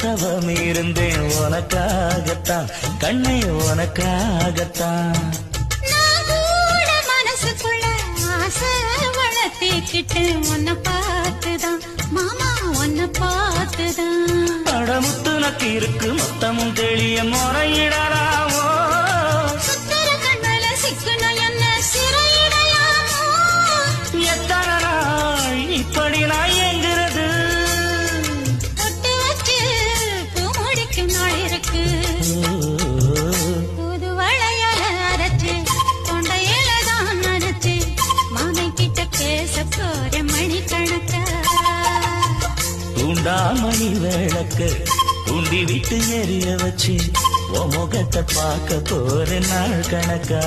தவம் இருந்தேன் உனக்காகத்தான் கண்ணே உனக்காகத்தான். நான் கூட மனசுக்குள்ள ஆசை வளர்த்திக்கிட்டு உன்னை பார்த்துதான் மாமா உன்னை பார்த்துதான். படமுத்து நக்கு இருக்கு மொத்தமும் தெளிய முறையிடலாமோ சுத்தர கண்மல சிக்கணும் என்ன சிறையிடையாமோ. எத்தனை நாள் இப்படி நான் எங்கிறது தொட்டு வச்சு பூ முடிக்கும் நாள் இருக்கு. புது வளையல அரைச்சு தொண்டையில தான் நரைச்சு மாமை கிட்ட பேச போற மணி கணக்கா. தூண்டாமணி விளக்கு தூண்டி விட்டு எரிய வச்சு உன் முகத்தை பார்க்க போற நாள் கணக்கா.